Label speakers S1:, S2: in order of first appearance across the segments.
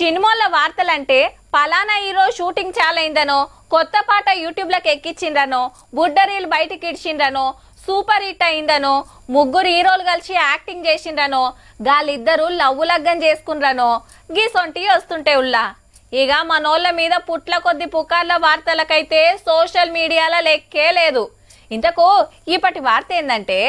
S1: సినిమాల వార్తలంటే పలానా hero shooting చాలైందనో, కొత్త పాట యూట్యూబ్లోకి ఎక్కించిండ్రనో, బుడ్డరీలు బయటికి ఇడ్చిండ్రనో, సూపర్ హిట్ అయిందనో, ముగ్గురు హీరోలు కలిసి యాక్టింగ్ చేసిండ్రనో, గాలిద్దరు లవ్వు లగ్గం చేసుకుండ్రనో గీసొంటి వస్తుంటే ఉల్లా. ఇక మనోళ్ళ మీద పుట్ల కొద్ది పుకార్ల వార్తలకైతే సోషల్ మీడియాలో లెక్కే లేదు. ఇంతకు ఇప్పటి వార్త ఏందంటే,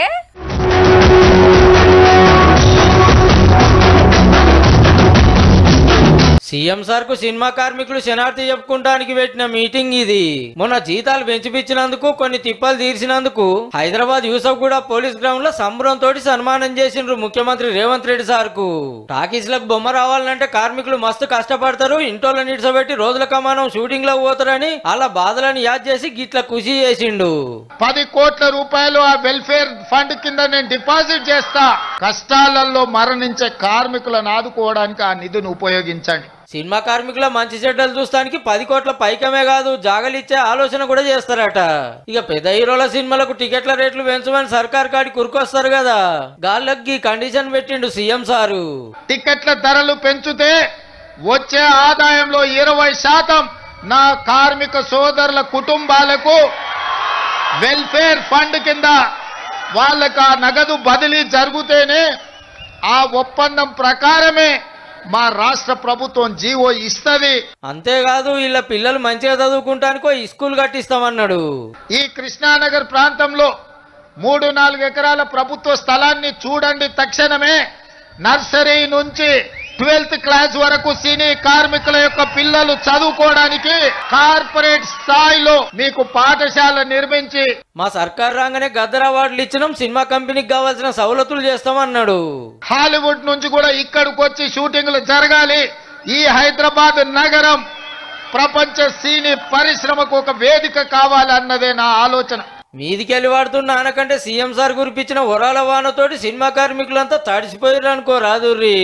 S2: సీఎం సార్ కు సినిమా కార్మికులు శనార్థి చెప్పుకుంటానికి పెట్టిన మీటింగ్ ఇది. మొన్న జీతాలు పెంచిపిచ్చినందుకు, కొన్ని తిప్పలు తీర్చినందుకు హైదరాబాద్ యూసఫ్ గూడ పోలీస్ గ్రౌండ్ లో సంబరంతో సన్మానం చేసిండ్రు ముఖ్యమంత్రి రేవంత్ రెడ్డి సార్ కు. టాకీస్ లకు బొమ్మ రావాలంటే కార్మికులు మస్తు కష్టపడతారు, ఇంటోళ్ళ నిడిసబెట్టి రోజుల కమానం షూటింగ్ లో పోతారని అలా బాధలను యాద్ చేసి గిట్ల ఖుషి చేసిండు.
S3: 10 కోట్ల రూపాయలు ఆ వెల్ఫేర్ ఫండ్ కింద నేను డిపాజిట్ చేస్తా, కష్టాలలో మరణించే కార్మికులను ఆదుకోవడానికి ఆ నిధిని ఉపయోగించండి.
S2: సినిమా కార్మికుల మంచి చెడ్డలు చూస్తానికి 10 కోట్ల పైకమే కాదు, జాగలిచ్చే ఆలోచన కూడా చేస్తారట. ఇక పెద్ద హీరోల సినిమాలకు టికెట్ల రేట్లు పెంచమని సర్కార్ కాడికి కురుకొస్తారు కదా, గాళ్ళకి కండిషన్ పెట్టిండు సీఎం సారు.
S3: టికెట్ల ధరలు పెంచుతే వచ్చే ఆదాయంలో 20% నా కార్మిక సోదరుల కుటుంబాలకు వెల్ఫేర్ ఫండ్ కింద వాళ్ళకు ఆ నగదు బదిలీ జరిగితేనే ఆ ఒప్పందం ప్రకారమే మా రాష్ట్ర ప్రభుత్వం జీవో ఇస్తది.
S2: అంతేకాదు వీళ్ళ పిల్లలు మంచిగా చదువుకుంటానికో స్కూల్ కట్టిస్తామన్నాడు.
S3: ఈ కృష్ణానగర్ ప్రాంతంలో 3-4 ఎకరాల ప్రభుత్వ స్థలాన్ని చూడండి, తక్షణమే నర్సరీ నుంచి 12th క్లాస్ వరకు సినీ కార్మికుల యొక్క పిల్లలు చదువుకోవడానికి కార్పొరేట్ స్థాయిలో మీకు పాఠశాల నిర్మించి,
S2: మా సర్కార్ రాగానే గద్దర్ అవార్డులు ఇచ్చినాం, సినిమా కంపెనీకి కావాల్సిన సవలతులు చేస్తామన్నాడు.
S3: హాలీవుడ్ నుంచి కూడా ఇక్కడికి వచ్చి షూటింగ్లు జరగాలి. ఈ హైదరాబాద్ నగరం ప్రపంచ సినీ పరిశ్రమకు ఒక వేదిక కావాలన్నదే నా ఆలోచన.
S2: మీదికెళ్ళి వాడుతున్న ఆనకంటే సీఎం సార్ గురిపించిన వరాల వానతోటి సినిమా కార్మికులంతా తడిసిపోయారు అనుకో రాదుర్రి.